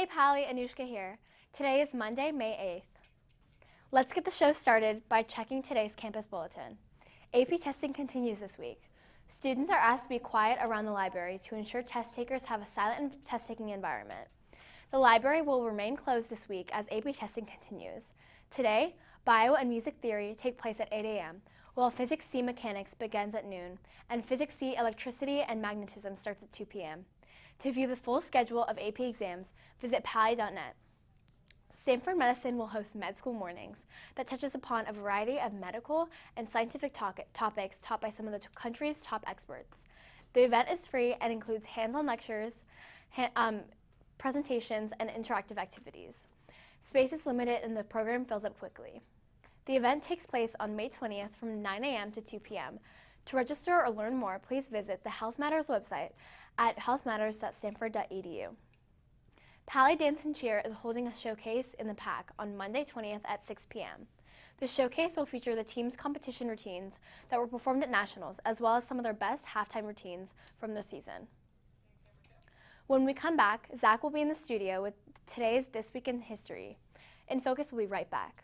Hey Pally, Anushka here. Today is Monday, May 8th. Let's get the show started by checking today's campus bulletin. AP testing continues this week. Students are asked to be quiet around the library to ensure test takers have a silent test-taking environment. The library will remain closed this week as AP testing continues. Today, Bio and Music Theory take place at 8 a.m., while Physics C Mechanics begins at noon, and Physics C Electricity and Magnetism starts at 2 p.m. To view the full schedule of AP exams, visit pally.net. Stanford Medicine will host Med School Mornings that touches upon a variety of medical and scientific topics taught by some of the country's top experts. The event is free and includes hands-on lectures, presentations, and interactive activities. Space is limited and the program fills up quickly. The event takes place on May 20th from 9 a.m. to 2 p.m. To register or learn more, please visit the Health Matters website at healthmatters.stanford.edu. Pally Dance and Cheer is holding a showcase in the PAC on Monday 20th at 6 p.m. The showcase will feature the team's competition routines that were performed at Nationals, as well as some of their best halftime routines from the season. When we come back, Zach will be in the studio with today's This Week in History. InFocus will be right back.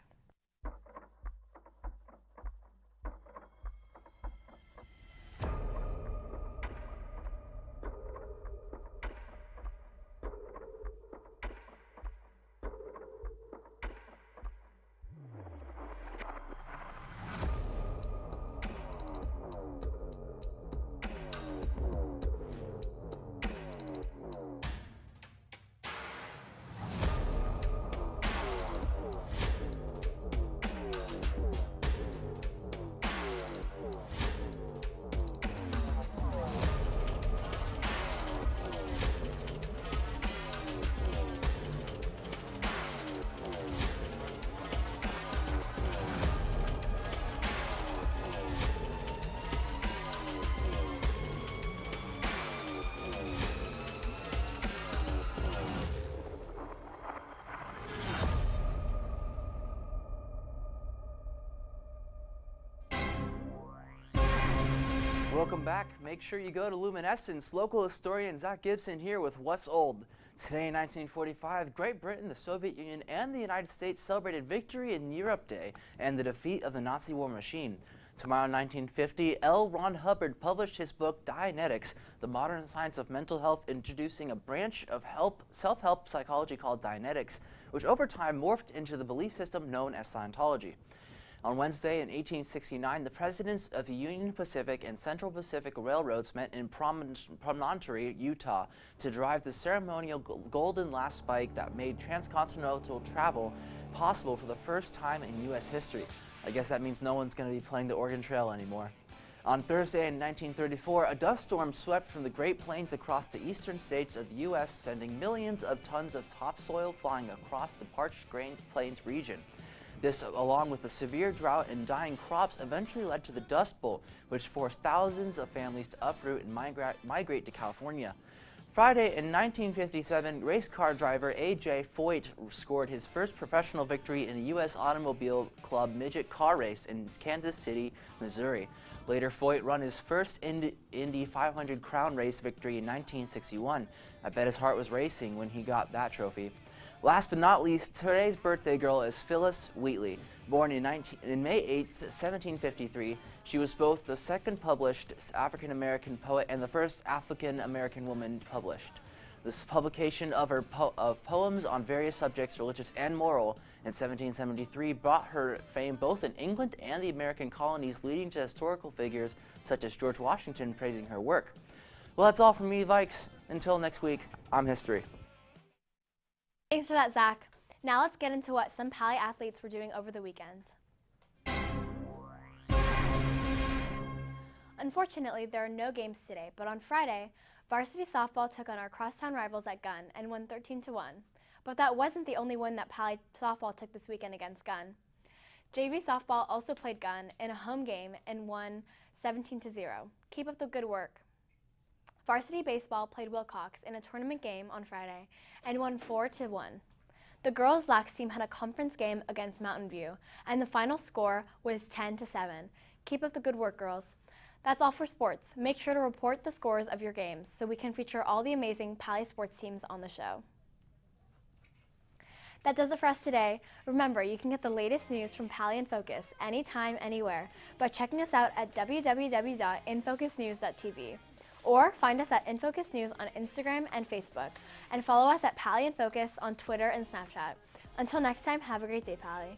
Welcome back. Make sure you go to Luminescence. Local historian Zach Gibson here with What's Old. Today in 1945, Great Britain, the Soviet Union, and the United States celebrated Victory in Europe Day and the defeat of the Nazi war machine. Tomorrow in 1950, L. Ron Hubbard published his book Dianetics, the modern science of mental health, introducing a branch of self-help psychology called Dianetics, which over time morphed into the belief system known as Scientology. On Wednesday in 1869, the presidents of the Union Pacific and Central Pacific Railroads met in Promontory, Utah, to drive the ceremonial golden last spike that made transcontinental travel possible for the first time in U.S. history. I guess that means no one's going to be playing the Oregon Trail anymore. On Thursday in 1934, a dust storm swept from the Great Plains across the eastern states of the U.S., sending millions of tons of topsoil flying across the parched Great Plains region. This, along with the severe drought and dying crops, eventually led to the Dust Bowl, which forced thousands of families to uproot and migrate to California. Friday in 1957, race car driver A.J. Foyt scored his first professional victory in a U.S. Automobile Club midget car race in Kansas City, Missouri. Later, Foyt won his first Indy 500 Crown race victory in 1961. I bet his heart was racing when he got that trophy. Last but not least, today's birthday girl is Phyllis Wheatley. Born in May 8, 1753, she was both the second published African-American poet and the first African-American woman published. This publication of her poems on various subjects, religious and moral, in 1773 brought her fame both in England and the American colonies, leading to historical figures such as George Washington praising her work. Well, that's all from me, Vikes. Until next week, I'm History. Thanks for that, Zach. Now let's get into what some Pally athletes were doing over the weekend. Unfortunately, there are no games today, but on Friday, varsity softball took on our crosstown rivals at Gunn and won 13-1. But that wasn't the only win that Pally softball took this weekend against Gunn. JV softball also played Gunn in a home game and won 17-0. Keep up the good work. Varsity baseball played Wilcox in a tournament game on Friday and won 4-1. The girls' lacrosse team had a conference game against Mountain View, and the final score was 10-7. Keep up the good work, girls. That's all for sports. Make sure to report the scores of your games so we can feature all the amazing Pally sports teams on the show. That does it for us today. Remember, you can get the latest news from Pally InFocus anytime, anywhere by checking us out at www.infocusnews.tv. Or find us at InFocus News on Instagram and Facebook, and follow us at Pally InFocus on Twitter and Snapchat. Until next time, have a great day, Pally.